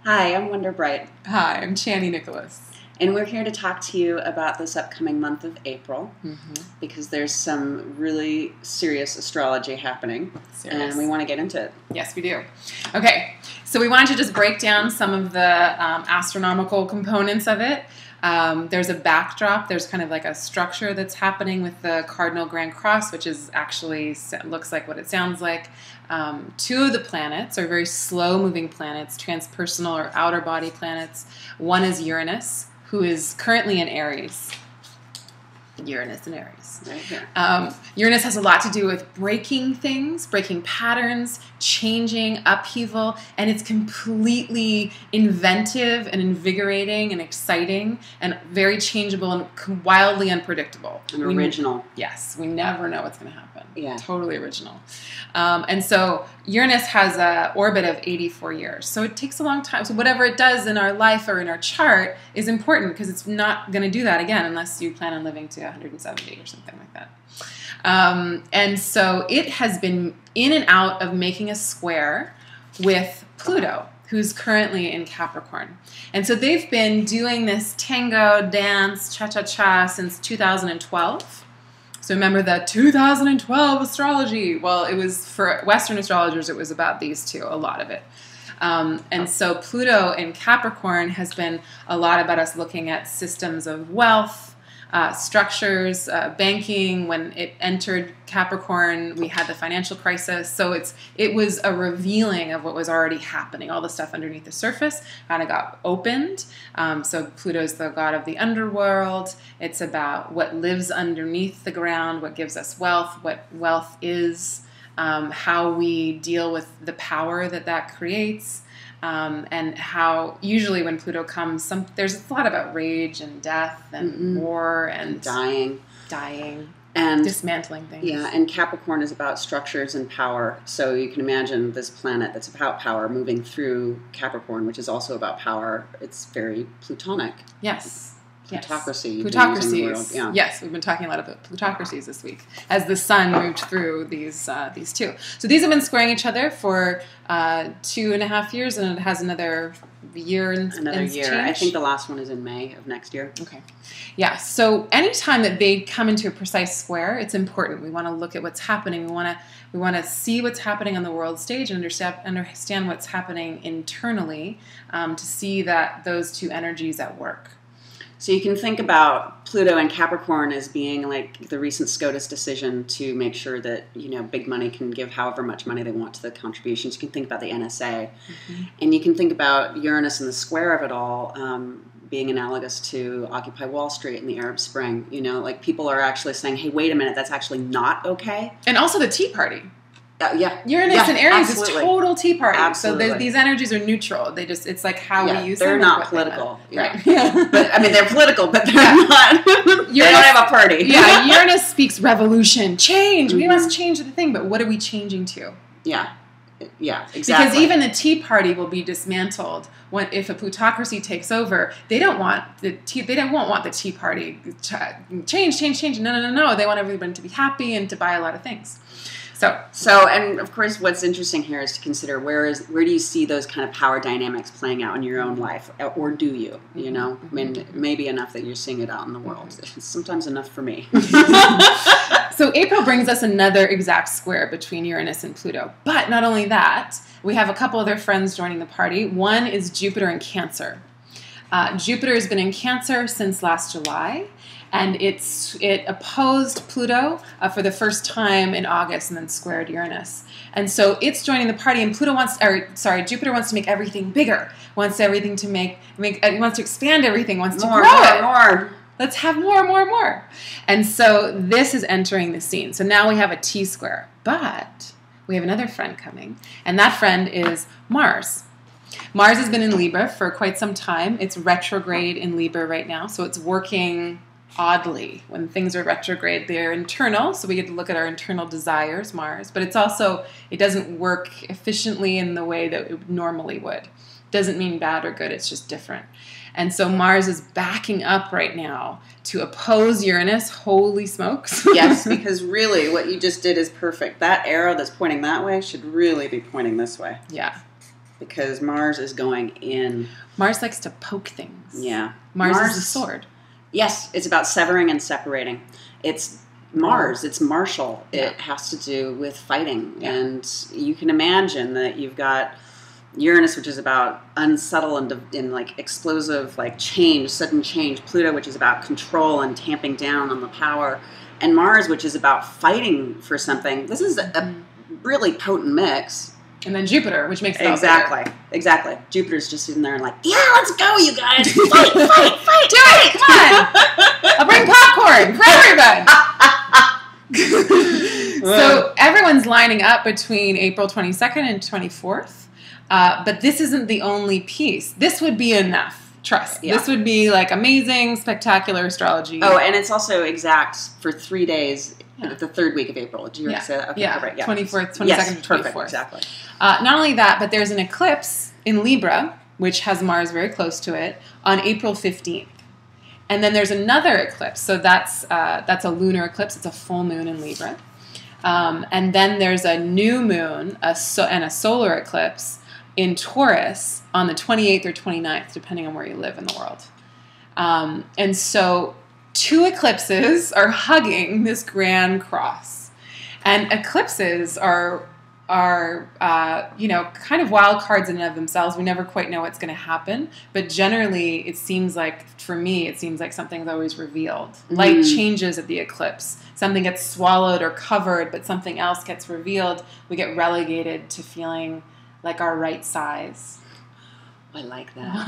Hi, I'm Wonder Bright. Hi, I'm Chani Nicholas. And we're here to talk to you about this upcoming month of April because there's some really serious astrology happening. And we want to get into it. Yes, we do. Okay, so we wanted to just break down some of the astronomical components of it. There's a backdrop. There's kind of like a structure that's happening with the Cardinal Grand Cross, which is actually looks like what it sounds like. Two of the planets are very slow-moving planets, transpersonal or outer body planets. One is Uranus, who is currently in Aries. Uranus and Aries. Right here. Uranus has a lot to do with breaking things, breaking patterns, changing, upheaval, and it's completely inventive and invigorating and exciting and very changeable and wildly unpredictable. And original. Yes, we never know what's going to happen. Yeah. Totally original. And so Uranus has an orbit of 84 years. So it takes a long time. So whatever it does in our life or in our chart is important because it's not going to do that again unless you plan on living to 170 or something like that. And so it has been in and out of making a square with Pluto, who's currently in Capricorn. And so they've been doing this tango, dance, cha-cha-cha since 2012. So remember the 2012 astrology. Well, it was for Western astrologers, it was about these two, a lot of it. And so Pluto in Capricorn has been a lot about us looking at systems of wealth, structures, banking. When it entered Capricorn, we had the financial crisis. So it was a revealing of what was already happening. All the stuff underneath the surface kind of got opened. So Pluto's the god of the underworld. It's about what lives underneath the ground, what gives us wealth, what wealth is, how we deal with the power that creates. And how usually when Pluto comes, there's a lot about rage and death and war and dying and dismantling things. Yeah, and Capricorn is about structures and power. So you can imagine this planet that's about power moving through Capricorn, which is also about power. It's very Plutonic. Yes. Plutocracy. Plutocracies. Yeah. Yes, we've been talking a lot about plutocracies this week as the sun moved through these two. So these have been squaring each other for 2.5 years, and it has another year. Another year. Change. I think the last one is in May of next year. Okay. Yeah. So anytime that they come into a precise square, it's important. We want to look at what's happening. We want to see what's happening on the world stage and understand what's happening internally to see that those two energies at work. So you can think about Pluto and Capricorn as being like the recent SCOTUS decision to make sure that, big money can give however much money they want to the contributions. You can think about the NSA. And you can think about Uranus and the square of it all being analogous to Occupy Wall Street and the Arab Spring. Like people are actually saying, hey, wait a minute, that's actually not okay. And also the Tea Party. Yeah. Uranus and Aries is total Tea Party. Absolutely. So these energies are neutral. It's like how we use them. They're not political. Right. Yeah. But I mean, they're political, but they're not. They don't have a party. Yeah. Uranus speaks revolution, change. We must change the thing, but what are we changing to? Yeah. Yeah, exactly. Because even the Tea Party will be dismantled if a plutocracy takes over. They don't want the Tea Party to change. No. They want everyone to be happy and to buy a lot of things. So, and of course, what's interesting here is to consider where do you see those kind of power dynamics playing out in your own life, or do you? I mean, maybe enough that you're seeing it out in the world. It's sometimes enough for me. So April brings us another exact square between Uranus and Pluto. But not only that, we have a couple of their friends joining the party. One is Jupiter in Cancer. Jupiter has been in Cancer since last July. And it opposed Pluto for the first time in August and then squared Uranus. And so it's joining the party, and Jupiter wants to make everything bigger, wants everything to wants to expand everything, wants to grow it. More. Let's have more. And so this is entering the scene. So now we have a T-square. But we have another friend coming, and that friend is Mars. Mars has been in Libra for quite some time. It's retrograde in Libra right now, so it's working oddly. When things are retrograde, they're internal, so we get to look at our internal desires, Mars, but it doesn't work efficiently in the way that it normally would. Doesn't mean bad or good, it's just different. And so Mars is backing up right now to oppose Uranus. Holy smokes. Yes, because really what you just did is perfect. That arrow that's pointing that way should really be pointing this way. Yeah. because Mars is going in. Mars likes to poke things. Yeah. Mars is a sword. Yes, it's about severing and separating. It's Mars. It's martial. Yeah. It has to do with fighting. Yeah. And you can imagine that you've got Uranus, which is about unsubtle and like explosive, like change, sudden change. Pluto, which is about control and tamping down on the power. And Mars, which is about fighting for something. This is a really potent mix. And then Jupiter, which makes it Exactly. Jupiter's just sitting there and like, yeah, let's go, you guys. Fight. Do it. Come on. I'll bring popcorn for everybody. So everyone's lining up between April 22nd and 24th. But this isn't the only piece. This would be enough. Trust. Yeah. This would be like amazing, spectacular astrology. Oh, and it's also exact for 3 days. Yeah. The third week of April. Did you already say that? Okay, yeah. Perfect. Yeah. 24th, 22nd, yes, 24th. Perfect, exactly. Not only that, but there's an eclipse in Libra, which has Mars very close to it, on April 15th. And then there's another eclipse. So that's a lunar eclipse. It's a full moon in Libra. And then there's a new moon and a solar eclipse in Taurus on the 28th or 29th, depending on where you live in the world. And so 2 eclipses are hugging this grand cross. And eclipses are kind of wild cards in and of themselves. We never quite know what's going to happen. But generally, it seems like something's always revealed. Mm-hmm. Light changes at the eclipse. Something gets swallowed or covered, but something else gets revealed. We get relegated to feeling like our right size. I like that.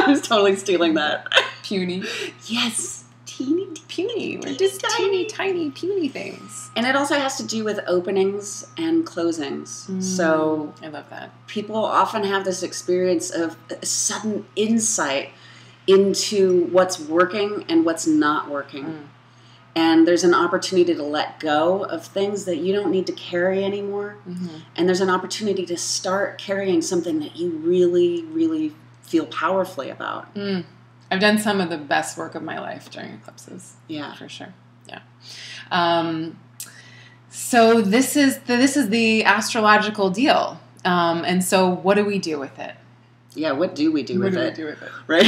I was totally stealing that. Puny. Yes. Puny. We're just tiny, puny things. And it also has to do with openings and closings. So I love that. People often have this experience of a sudden insight into what's working and what's not working. And there's an opportunity to let go of things that you don't need to carry anymore. Mm-hmm. And there's an opportunity to start carrying something that you really, really feel powerfully about. I've done some of the best work of my life during eclipses. Yeah. For sure. Yeah. So this is the astrological deal. And so what do we do with it? Yeah, what do we do with it? Right?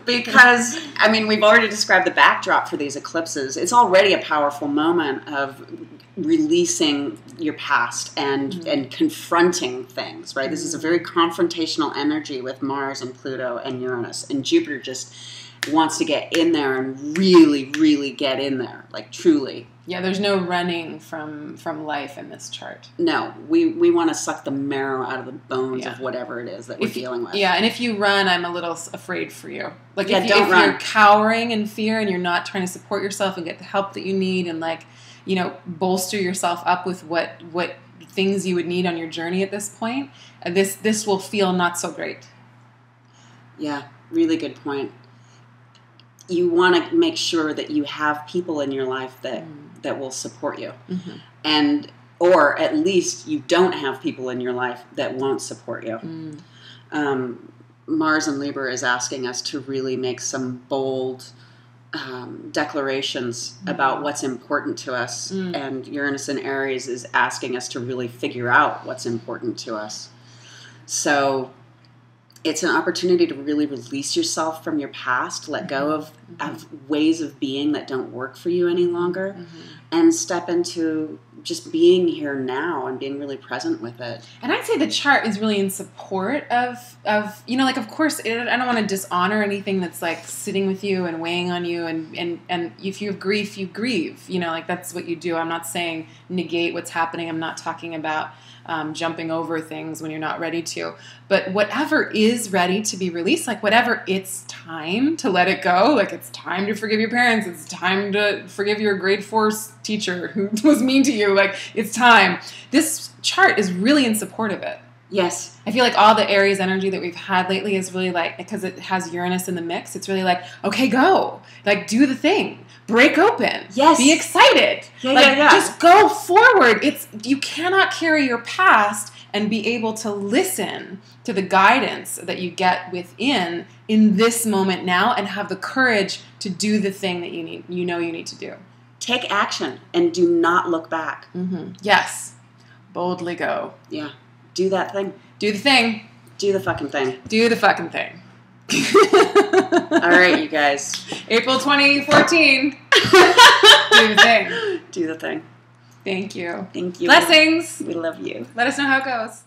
Because, I mean, we've already described the backdrop for these eclipses. It's already a powerful moment of releasing your past and confronting things, right? This is a very confrontational energy with Mars and Pluto and Uranus. And Jupiter just wants to get in there and really, really get in there, like truly. Yeah, there's no running from life in this chart. No, we want to suck the marrow out of the bones of whatever it is that we're dealing with. Yeah, and if you run, I'm a little afraid for you. Like if you're cowering in fear and you're not trying to support yourself and get the help that you need and bolster yourself up with what things you would need on your journey at this point, this will feel not so great. Yeah, really good point. You want to make sure that you have people in your life that will support you. Mm-hmm. Or at least you don't have people in your life that won't support you. Mars in Libra is asking us to really make some bold declarations about what's important to us. And Uranus in Aries is asking us to really figure out what's important to us. So it's an opportunity to really release yourself from your past, let go of ways of being that don't work for you any longer, and step into just being here now and being really present with it. And I'd say the chart is really in support of of course, I don't want to dishonor anything that's like sitting with you and weighing on you, and if you have grief, you grieve. That's what you do. I'm not saying negate what's happening. I'm not talking about jumping over things when you're not ready to. But whatever is ready to be released, whatever it's time to let it go, it's time to forgive your parents, it's time to forgive your grade 4 teacher who was mean to you, it's time. This chart is really in support of it. Yes. I feel like all the Aries energy that we've had lately is really because it has Uranus in the mix, it's really okay, go. Do the thing. Break open. Yes. Be excited. Yeah. Just go forward. You cannot carry your past and be able to listen to the guidance that you get within in this moment now and have the courage to do the thing that you need to do. Take action and do not look back. Mm-hmm. Yes. Boldly go. Yeah. Do that thing. Do the thing. Do the fucking thing. Do the fucking thing. All right, you guys. April 2014. Do the thing. Do the thing. Thank you. Thank you. Blessings. We love you. Let us know how it goes.